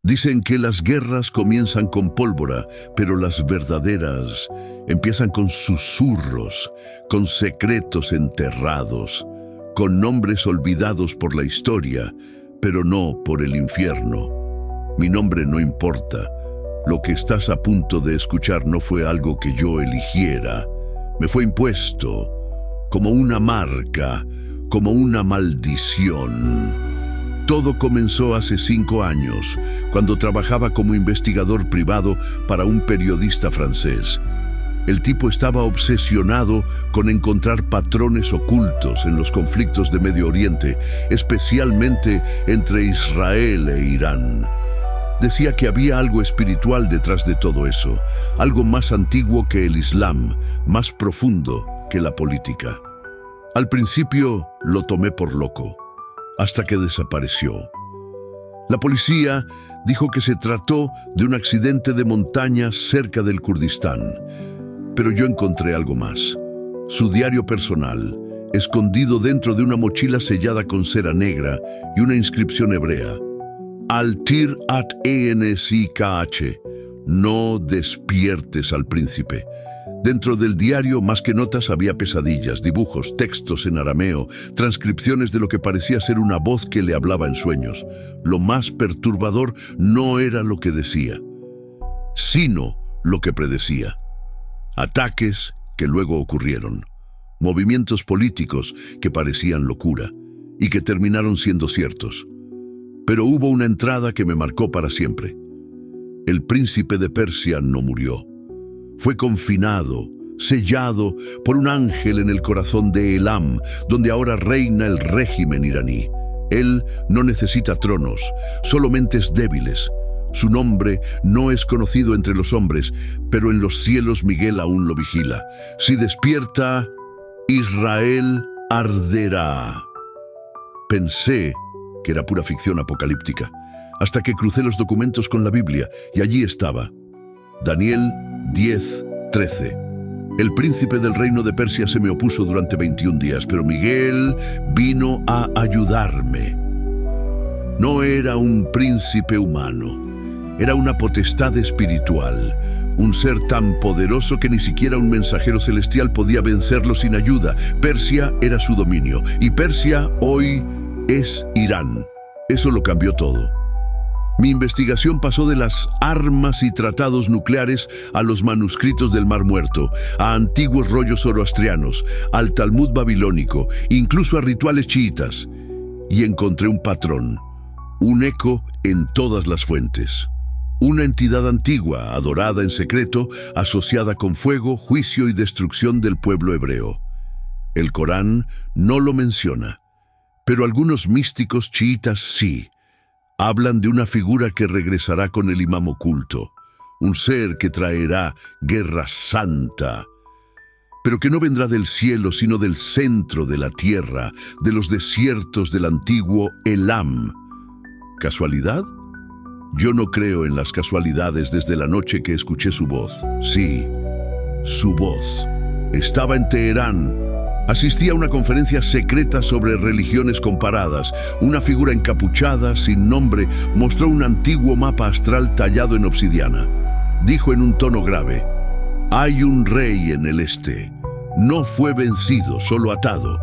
Dicen que las guerras comienzan con pólvora, pero las verdaderas empiezan con susurros, con secretos enterrados, con nombres olvidados por la historia, pero no por el infierno. Mi nombre no importa. Lo que estás a punto de escuchar no fue algo que yo eligiera. Me fue impuesto, como una marca, como una maldición. Todo comenzó hace 5 años, cuando trabajaba como investigador privado para un periodista francés. El tipo estaba obsesionado con encontrar patrones ocultos en los conflictos de Medio Oriente, especialmente entre Israel e Irán. Decía que había algo espiritual detrás de todo eso, algo más antiguo que el Islam, más profundo que la política. Al principio lo tomé por loco, hasta que desapareció. La policía dijo que se trató de un accidente de montaña cerca del Kurdistán, pero yo encontré algo más. Su diario personal, escondido dentro de una mochila sellada con cera negra y una inscripción hebrea. Altir at ENSIKH, no despiertes al príncipe. Dentro del diario, más que notas, había pesadillas, dibujos, textos en arameo, transcripciones de lo que parecía ser una voz que le hablaba en sueños. Lo más perturbador no era lo que decía, sino lo que predecía. Ataques que luego ocurrieron, movimientos políticos que parecían locura y que terminaron siendo ciertos. Pero hubo una entrada que me marcó para siempre. El príncipe de Persia no murió. Fue confinado, sellado por un ángel en el corazón de Elam, donde ahora reina el régimen iraní. Él no necesita tronos, solo mentes débiles. Su nombre no es conocido entre los hombres, pero en los cielos Miguel aún lo vigila. Si despierta, Israel arderá. Pensé que era pura ficción apocalíptica, hasta que crucé los documentos con la Biblia, y allí estaba. Daniel 10:13. El príncipe del reino de Persia se me opuso durante 21 días, pero Miguel vino a ayudarme. No era un príncipe humano, era una potestad espiritual, un ser tan poderoso que ni siquiera un mensajero celestial podía vencerlo sin ayuda. Persia era su dominio, y Persia hoy es Irán. Eso lo cambió todo. Mi investigación pasó de las armas y tratados nucleares a los manuscritos del Mar Muerto, a antiguos rollos zoroastrianos, al Talmud babilónico, incluso a rituales chiitas. Y encontré un patrón, un eco en todas las fuentes. Una entidad antigua, adorada en secreto, asociada con fuego, juicio y destrucción del pueblo hebreo. El Corán no lo menciona, pero algunos místicos chiitas sí. Hablan de una figura que regresará con el imam oculto, un ser que traerá guerra santa, pero que no vendrá del cielo, sino del centro de la tierra, de los desiertos del antiguo Elam. ¿Casualidad? Yo no creo en las casualidades desde la noche que escuché su voz. Sí, su voz. Estaba en Teherán. Asistí a una conferencia secreta sobre religiones comparadas. Una figura encapuchada, sin nombre, mostró un antiguo mapa astral tallado en obsidiana. Dijo en un tono grave: hay un rey en el este. No fue vencido, solo atado.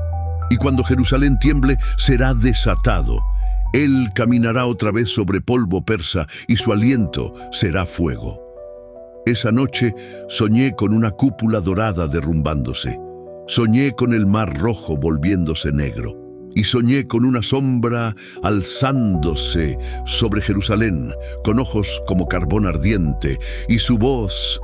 Y cuando Jerusalén tiemble, será desatado. Él caminará otra vez sobre polvo persa y su aliento será fuego. Esa noche soñé con una cúpula dorada derrumbándose. Soñé con el mar rojo volviéndose negro, y soñé con una sombra alzándose sobre Jerusalén, con ojos como carbón ardiente, y su voz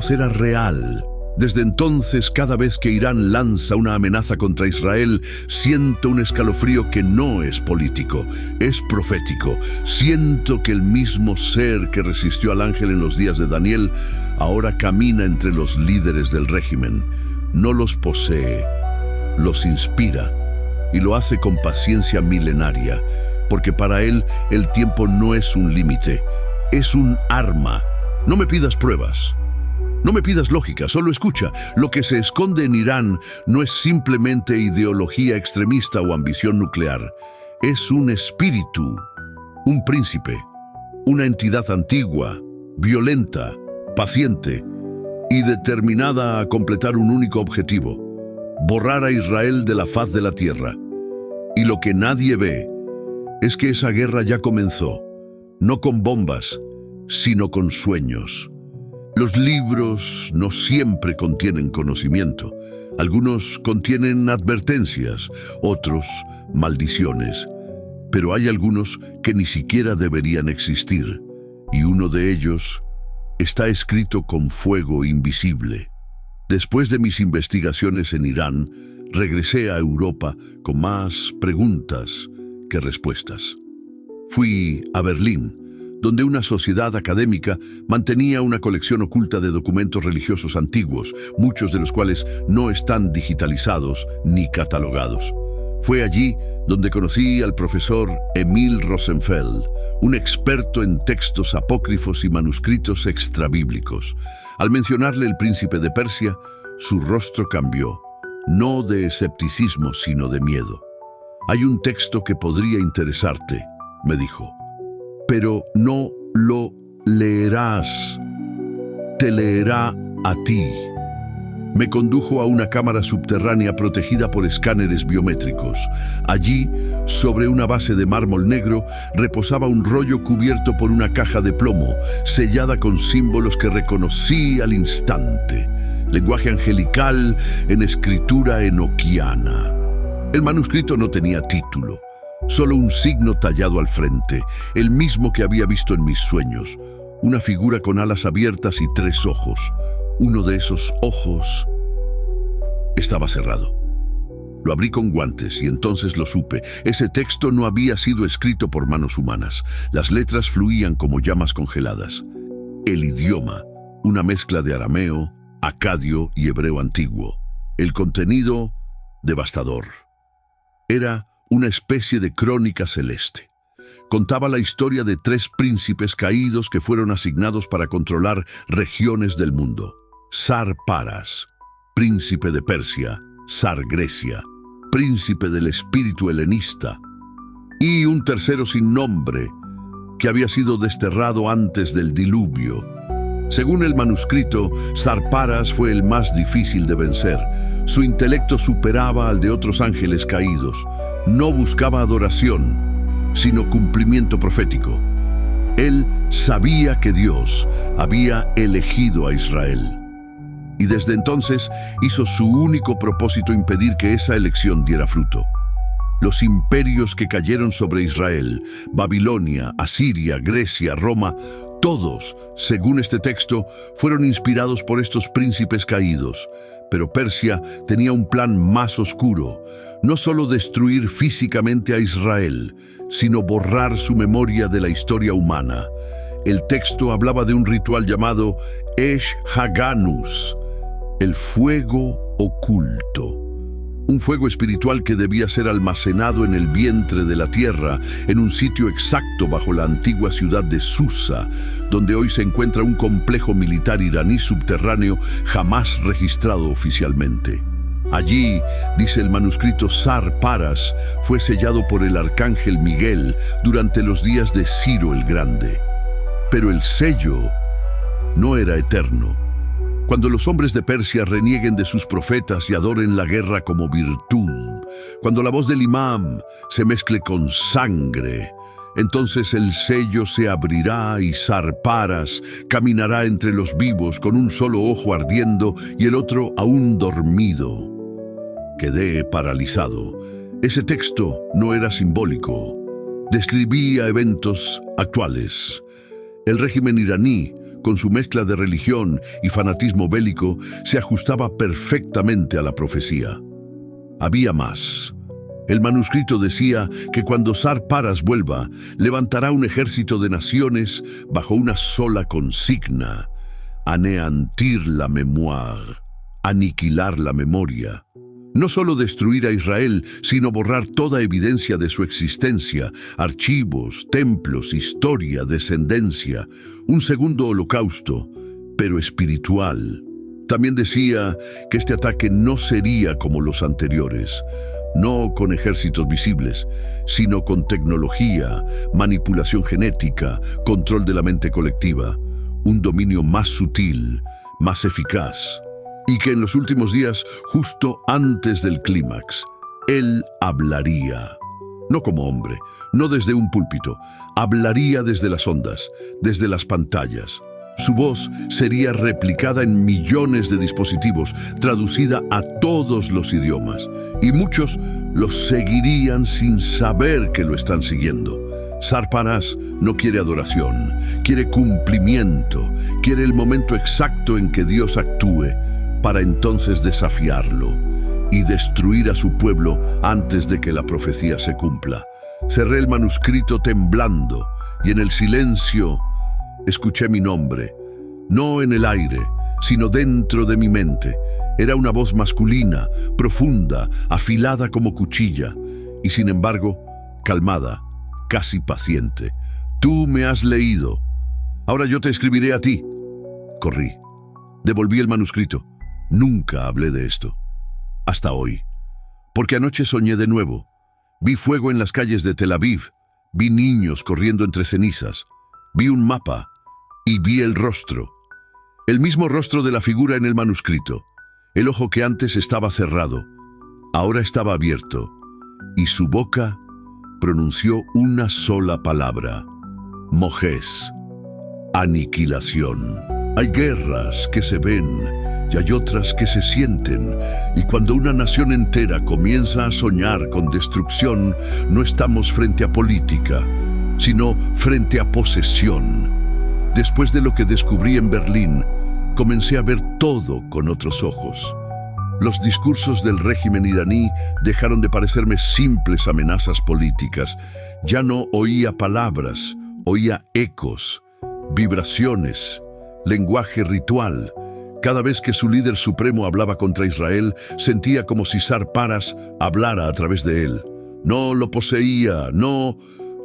era real. Desde entonces, cada vez que Irán lanza una amenaza contra Israel, siento un escalofrío que no es político, es profético. Siento que el mismo ser que resistió al ángel en los días de Daniel, ahora camina entre los líderes del régimen. No los posee, los inspira, y lo hace con paciencia milenaria, porque para él el tiempo no es un límite, es un arma. No me pidas pruebas, no me pidas lógica, solo escucha. Lo que se esconde en Irán no es simplemente ideología extremista o ambición nuclear, es un espíritu, un príncipe, una entidad antigua, violenta, paciente y determinada a completar un único objetivo: borrar a Israel de la faz de la tierra. Y lo que nadie ve es que esa guerra ya comenzó, no con bombas, sino con sueños. Los libros no siempre contienen conocimiento. Algunos contienen advertencias, otros maldiciones. Pero hay algunos que ni siquiera deberían existir, y uno de ellos está escrito con fuego invisible. Después de mis investigaciones en Irán, regresé a Europa con más preguntas que respuestas. Fui a Berlín, donde una sociedad académica mantenía una colección oculta de documentos religiosos antiguos, muchos de los cuales no están digitalizados ni catalogados. Fue allí donde conocí al profesor Emil Rosenfeld, un experto en textos apócrifos y manuscritos extrabíblicos. Al mencionarle el príncipe de Persia, su rostro cambió, no de escepticismo, sino de miedo. «Hay un texto que podría interesarte», me dijo, «pero no lo leerás, te leerá a ti». Me condujo a una cámara subterránea protegida por escáneres biométricos. Allí, sobre una base de mármol negro, reposaba un rollo cubierto por una caja de plomo, sellada con símbolos que reconocí al instante. Lenguaje angelical en escritura enoquiana. El manuscrito no tenía título, solo un signo tallado al frente, el mismo que había visto en mis sueños. Una figura con alas abiertas y 3 ojos. Uno de esos ojos estaba cerrado. Lo abrí con guantes y entonces lo supe. Ese texto no había sido escrito por manos humanas. Las letras fluían como llamas congeladas. El idioma, una mezcla de arameo, acadio y hebreo antiguo. El contenido, devastador. Era una especie de crónica celeste. Contaba la historia de 3 príncipes caídos que fueron asignados para controlar regiones del mundo. Sarparas, príncipe de Persia; Sargrecia, príncipe del espíritu helenista; y un tercero sin nombre, que había sido desterrado antes del diluvio. Según el manuscrito, Sarparas fue el más difícil de vencer. Su intelecto superaba al de otros ángeles caídos. No buscaba adoración, sino cumplimiento profético. Él sabía que Dios había elegido a Israel. Y desde entonces hizo su único propósito impedir que esa elección diera fruto. Los imperios que cayeron sobre Israel, Babilonia, Asiria, Grecia, Roma, todos, según este texto, fueron inspirados por estos príncipes caídos. Pero Persia tenía un plan más oscuro: no solo destruir físicamente a Israel, sino borrar su memoria de la historia humana. El texto hablaba de un ritual llamado Esh Haganus, el fuego oculto. Un fuego espiritual que debía ser almacenado en el vientre de la tierra, en un sitio exacto bajo la antigua ciudad de Susa, donde hoy se encuentra un complejo militar iraní subterráneo jamás registrado oficialmente. Allí, dice el manuscrito, Sarparas fue sellado por el arcángel Miguel durante los días de Ciro el Grande. Pero el sello no era eterno. Cuando los hombres de Persia renieguen de sus profetas y adoren la guerra como virtud, cuando la voz del imam se mezcle con sangre, entonces el sello se abrirá y Sarparas caminará entre los vivos con un solo ojo ardiendo y el otro aún dormido. Quedé paralizado. Ese texto no era simbólico. Describía eventos actuales. El régimen iraní, con su mezcla de religión y fanatismo bélico, se ajustaba perfectamente a la profecía. Había más. El manuscrito decía que cuando Sarparas vuelva, levantará un ejército de naciones bajo una sola consigna: anéantir la mémoire, aniquilar la memoria. No solo destruir a Israel, sino borrar toda evidencia de su existencia, archivos, templos, historia, descendencia. Un segundo holocausto, pero espiritual. También decía que este ataque no sería como los anteriores. no con ejércitos visibles, sino con tecnología, manipulación genética, control de la mente colectiva, un dominio más sutil, más eficaz, y que en los últimos días, justo antes del clímax, él hablaría. No como hombre, no desde un púlpito, hablaría desde las ondas, desde las pantallas. Su voz sería replicada en millones de dispositivos, traducida a todos los idiomas, y muchos los seguirían sin saber que lo están siguiendo. Sarparas no quiere adoración, quiere cumplimiento, quiere el momento exacto en que Dios actúe, para entonces desafiarlo y destruir a su pueblo antes de que la profecía se cumpla. Cerré el manuscrito temblando y en el silencio escuché mi nombre, no en el aire, sino dentro de mi mente. Era una voz masculina, profunda, afilada como cuchilla, y sin embargo, calmada, casi paciente. Tú me has leído. Ahora yo te escribiré a ti. Corrí. Devolví el manuscrito. Nunca hablé de esto. Hasta hoy. Porque anoche soñé de nuevo. Vi fuego en las calles de Tel Aviv. Vi niños corriendo entre cenizas. Vi un mapa. Y vi el rostro. El mismo rostro de la figura en el manuscrito. El ojo que antes estaba cerrado, ahora estaba abierto. Y su boca pronunció una sola palabra. Mojés. Aniquilación. Hay guerras que se ven y hay otras que se sienten. Y cuando una nación entera comienza a soñar con destrucción, no estamos frente a política, sino frente a posesión. Después de lo que descubrí en Berlín, comencé a ver todo con otros ojos. Los discursos del régimen iraní dejaron de parecerme simples amenazas políticas. Ya no oía palabras, oía ecos, vibraciones, lenguaje ritual. Cada vez que su líder supremo hablaba contra Israel, sentía como si Sarparas hablara a través de él. No lo poseía, no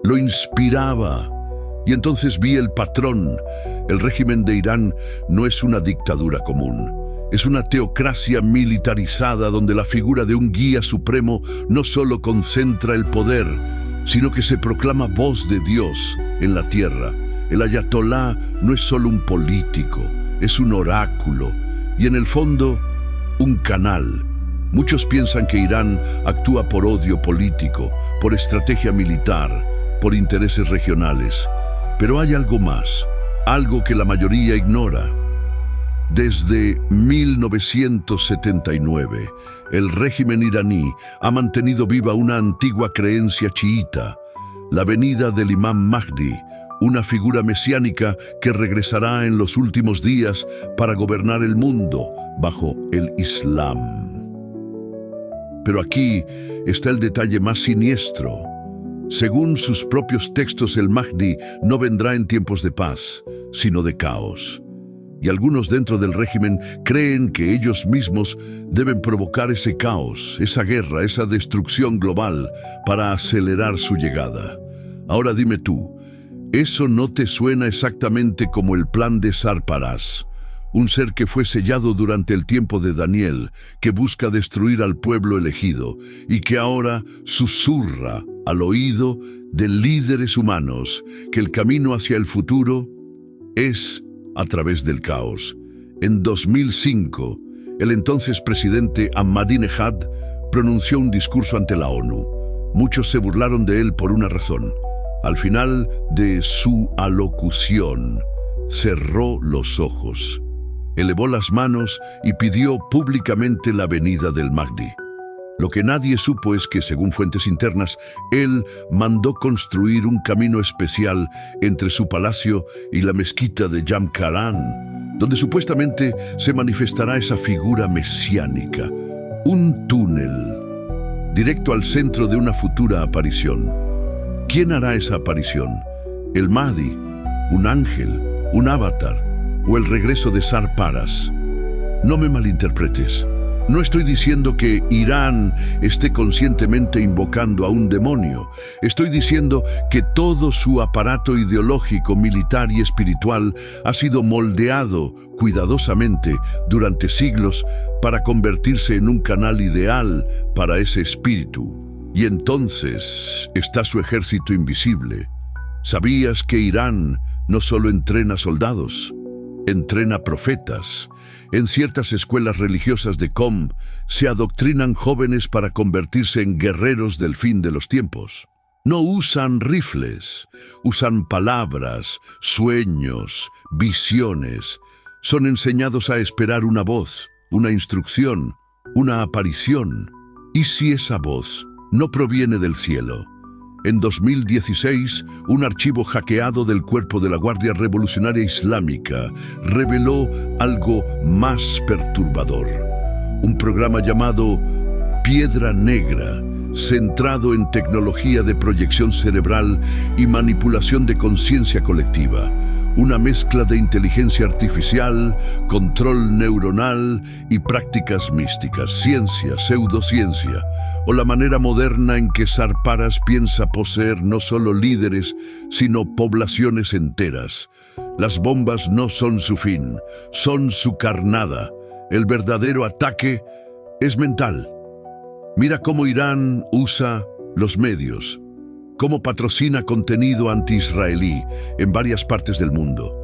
lo inspiraba. Y entonces vi el patrón. El régimen de Irán no es una dictadura común. Es una teocracia militarizada donde la figura de un guía supremo no solo concentra el poder, sino que se proclama voz de Dios en la tierra. El ayatolá no es solo un político, es un oráculo y en el fondo un canal. Muchos piensan que Irán actúa por odio político, por estrategia militar, por intereses regionales. Pero hay algo más, algo que la mayoría ignora. Desde 1979, el régimen iraní ha mantenido viva una antigua creencia chiita, la venida del Imam Mahdi, una figura mesiánica que regresará en los últimos días para gobernar el mundo bajo el Islam. Pero aquí está el detalle más siniestro. Según sus propios textos, el Mahdi no vendrá en tiempos de paz, sino de caos. Y algunos dentro del régimen creen que ellos mismos deben provocar ese caos, esa guerra, esa destrucción global para acelerar su llegada. Ahora dime tú, ¿eso no te suena exactamente como el plan de Sarparas? Un ser que fue sellado durante el tiempo de Daniel, que busca destruir al pueblo elegido y que ahora susurra al oído de líderes humanos que el camino hacia el futuro es a través del caos. En 2005, el entonces presidente Ahmadinejad pronunció un discurso ante la ONU. Muchos se burlaron de él por una razón. Al final de su alocución, cerró los ojos, elevó las manos y pidió públicamente la venida del Mahdi. Lo que nadie supo es que, según fuentes internas, él mandó construir un camino especial entre su palacio y la mezquita de Jamkaran, donde supuestamente se manifestará esa figura mesiánica, un túnel directo al centro de una futura aparición. ¿Quién hará esa aparición? ¿El Mahdi? ¿Un ángel? ¿Un avatar? ¿O el regreso de Sarparas? No me malinterpretes. No estoy diciendo que Irán esté conscientemente invocando a un demonio. Estoy diciendo que todo su aparato ideológico, militar y espiritual ha sido moldeado cuidadosamente durante siglos para convertirse en un canal ideal para ese espíritu. Y entonces está su ejército invisible. ¿Sabías que Irán no solo entrena soldados, entrena profetas? En ciertas escuelas religiosas de Qom se adoctrinan jóvenes para convertirse en guerreros del fin de los tiempos. No usan rifles, usan palabras, sueños, visiones. Son enseñados a esperar una voz, una instrucción, una aparición. ¿Y si esa voz no proviene del cielo? En 2016, un archivo hackeado del cuerpo de la Guardia Revolucionaria Islámica reveló algo más perturbador. Un programa llamado Piedra Negra, centrado en tecnología de proyección cerebral y manipulación de conciencia colectiva. Una mezcla de inteligencia artificial, control neuronal y prácticas místicas, ciencia, pseudociencia, o la manera moderna en que Sarparas piensa poseer no solo líderes, sino poblaciones enteras. Las bombas no son su fin, son su carnada. El verdadero ataque es mental. Mira cómo Irán usa los medios, cómo patrocina contenido anti-israelí en varias partes del mundo,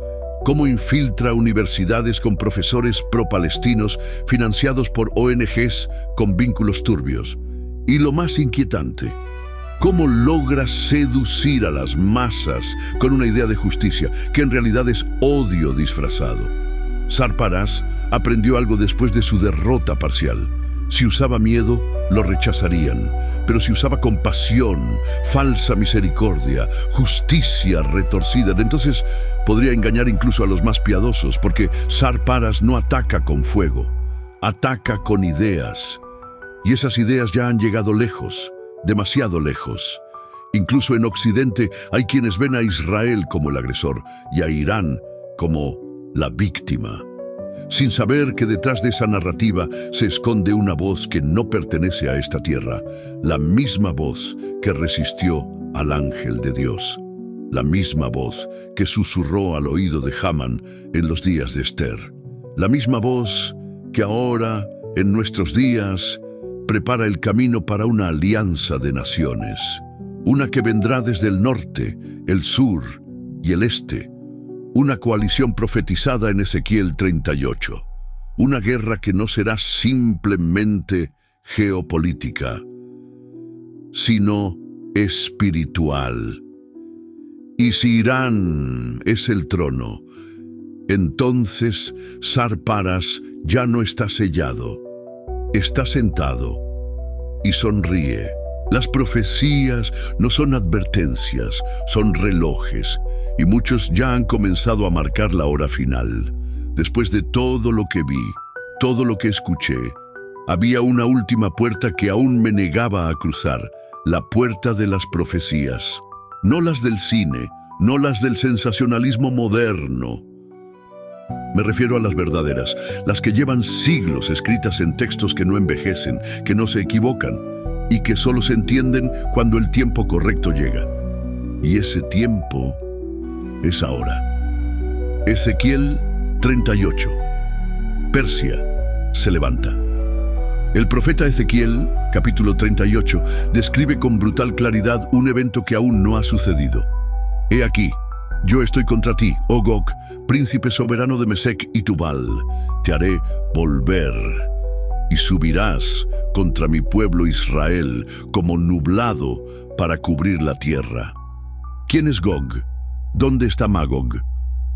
cómo infiltra universidades con profesores pro-palestinos financiados por ONGs con vínculos turbios. Y lo más inquietante, cómo logra seducir a las masas con una idea de justicia, que en realidad es odio disfrazado. Sarparas aprendió algo después de su derrota parcial. Si usaba miedo, lo rechazarían. Pero si usaba compasión, falsa misericordia, justicia retorcida, entonces podría engañar incluso a los más piadosos, porque Sarparas no ataca con fuego, ataca con ideas. Y esas ideas ya han llegado lejos, demasiado lejos. Incluso en Occidente hay quienes ven a Israel como el agresor y a Irán como la víctima, sin saber que detrás de esa narrativa se esconde una voz que no pertenece a esta tierra, la misma voz que resistió al ángel de Dios, la misma voz que susurró al oído de Hamán en los días de Esther, la misma voz que ahora, en nuestros días, prepara el camino para una alianza de naciones, una que vendrá desde el norte, el sur y el este, una coalición profetizada en Ezequiel 38, una guerra que no será simplemente geopolítica, sino espiritual. Y si Irán es el trono, entonces Sarparas ya no está sellado, está sentado y sonríe. Las profecías no son advertencias, son relojes, y muchos ya han comenzado a marcar la hora final. Después de todo lo que vi, todo lo que escuché, había una última puerta que aún me negaba a cruzar, la puerta de las profecías. No las del cine, no las del sensacionalismo moderno. Me refiero a las verdaderas, las que llevan siglos escritas en textos que no envejecen, que no se equivocan, y que solo se entienden cuando el tiempo correcto llega. Y ese tiempo es ahora. Ezequiel 38. Persia se levanta. El profeta Ezequiel, capítulo 38, describe con brutal claridad un evento que aún no ha sucedido. He aquí, yo estoy contra ti, oh Gog, príncipe soberano de Mesec y Tubal. Te haré volver y subirás contra mi pueblo Israel como nublado para cubrir la tierra. ¿Quién es Gog? ¿Dónde está Magog?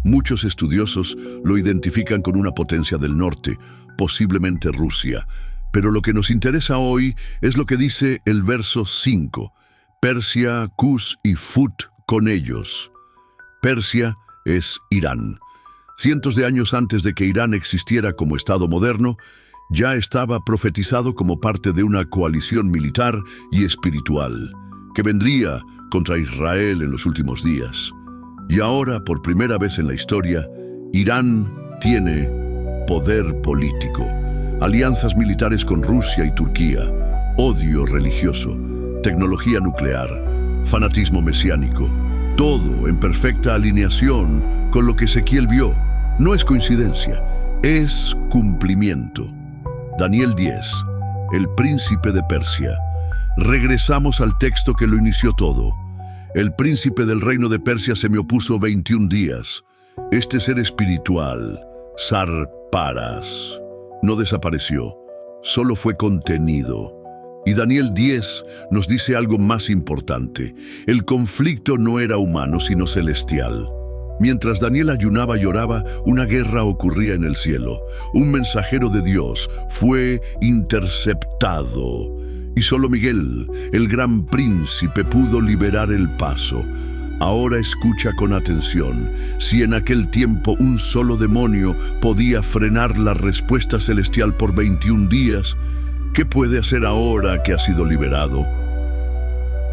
Muchos estudiosos lo identifican con una potencia del norte, posiblemente Rusia. Pero lo que nos interesa hoy es lo que dice el verso 5. Persia, Cus y Fut con ellos. Persia es Irán. Cientos de años antes de que Irán existiera como Estado moderno, ya estaba profetizado como parte de una coalición militar y espiritual que vendría contra Israel en los últimos días. Y ahora, por primera vez en la historia, Irán tiene poder político. alianzas militares con Rusia y Turquía, odio religioso, tecnología nuclear, fanatismo mesiánico, todo en perfecta alineación con lo que Ezequiel vio. No es coincidencia, es cumplimiento. Daniel 10, el príncipe de Persia. Regresamos al texto que lo inició todo. El príncipe del reino de Persia se me opuso 21 días. Este ser espiritual, Sarparas, no desapareció, solo fue contenido. Y Daniel 10 nos dice algo más importante. El conflicto no era humano, sino celestial. Mientras Daniel ayunaba y oraba, una guerra ocurría en el cielo. Un mensajero de Dios fue interceptado. Y solo Miguel, el gran príncipe, pudo liberar el paso. Ahora escucha con atención. Si en aquel tiempo un solo demonio podía frenar la respuesta celestial por 21 días, ¿qué puede hacer ahora que ha sido liberado?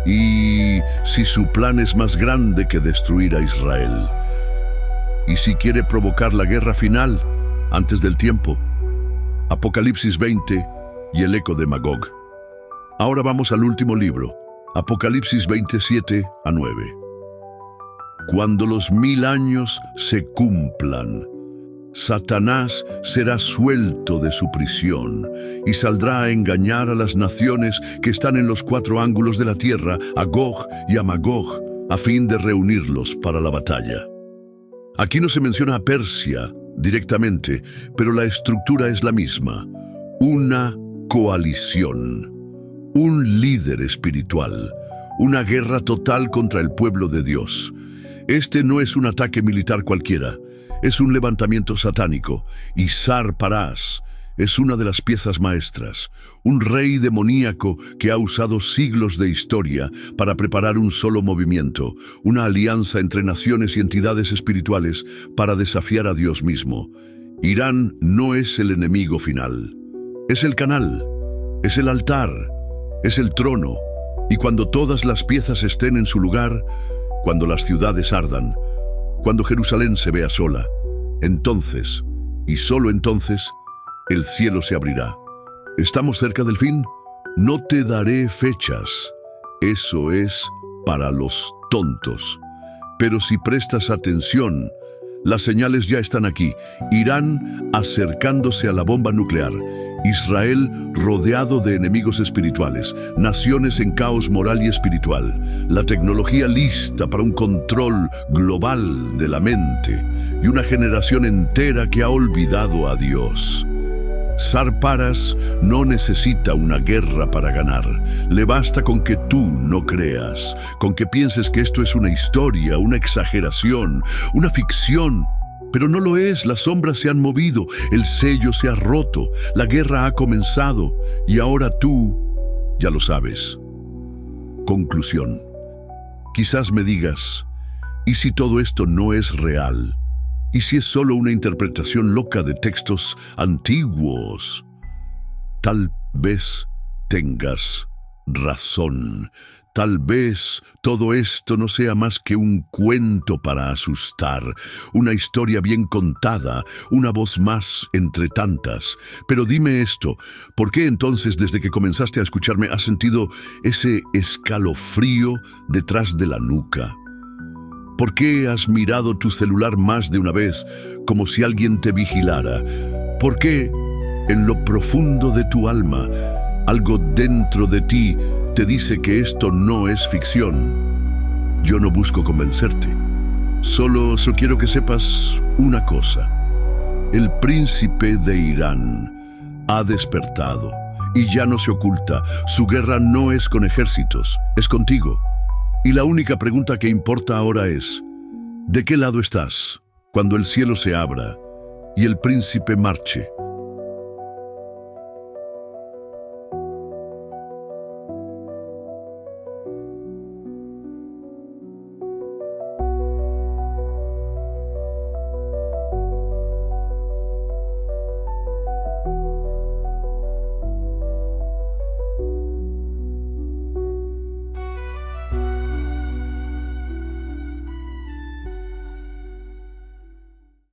Y si su plan es más grande que destruir a Israel, y si quiere provocar la guerra final antes del tiempo. Apocalipsis 20 y el eco de Magog. Ahora vamos al último libro, Apocalipsis 27 a 9. Cuando los 1000 años se cumplan, Satanás será suelto de su prisión y saldrá a engañar a las naciones que están en los 4 ángulos de la tierra, a Gog y a Magog, a fin de reunirlos para la batalla. Aquí no se menciona a Persia directamente, pero la estructura es la misma. Una coalición, un líder espiritual, una guerra total contra el pueblo de Dios. Este no es un ataque militar cualquiera, es un levantamiento satánico, y Sarparas es una de las piezas maestras, un rey demoníaco que ha usado siglos de historia para preparar un solo movimiento, una alianza entre naciones y entidades espirituales para desafiar a Dios mismo. Irán no es el enemigo final, es el canal, es el altar, es el trono, y cuando todas las piezas estén en su lugar, cuando las ciudades ardan, cuando Jerusalén se vea sola, entonces, y solo entonces, el cielo se abrirá. ¿Estamos cerca del fin? No te daré fechas. Eso es para los tontos. Pero si prestas atención, las señales ya están aquí. Irán acercándose a la bomba nuclear. Israel rodeado de enemigos espirituales. Naciones en caos moral y espiritual. La tecnología lista para un control global de la mente. Y una generación entera que ha olvidado a Dios. Sarparas no necesita una guerra para ganar. Le basta con que tú no creas, con que pienses que esto es una historia, una exageración, una ficción. Pero no lo es, las sombras se han movido, el sello se ha roto, la guerra ha comenzado y ahora tú ya lo sabes. Conclusión. Quizás me digas, ¿y si todo esto no es real? ¿Y si es solo una interpretación loca de textos antiguos? Tal vez tengas razón. Tal vez todo esto no sea más que un cuento para asustar, una historia bien contada, una voz más entre tantas. Pero dime esto, ¿por qué entonces desde que comenzaste a escucharme has sentido ese escalofrío detrás de la nuca? ¿Por qué has mirado tu celular más de una vez, como si alguien te vigilara? ¿Por qué, en lo profundo de tu alma, algo dentro de ti te dice que esto no es ficción? Yo no busco convencerte. Solo quiero que sepas una cosa. El príncipe de Irán ha despertado y ya no se oculta. Su guerra no es con ejércitos, es contigo. Y la única pregunta que importa ahora es, ¿de qué lado estás cuando el cielo se abra y el príncipe marche?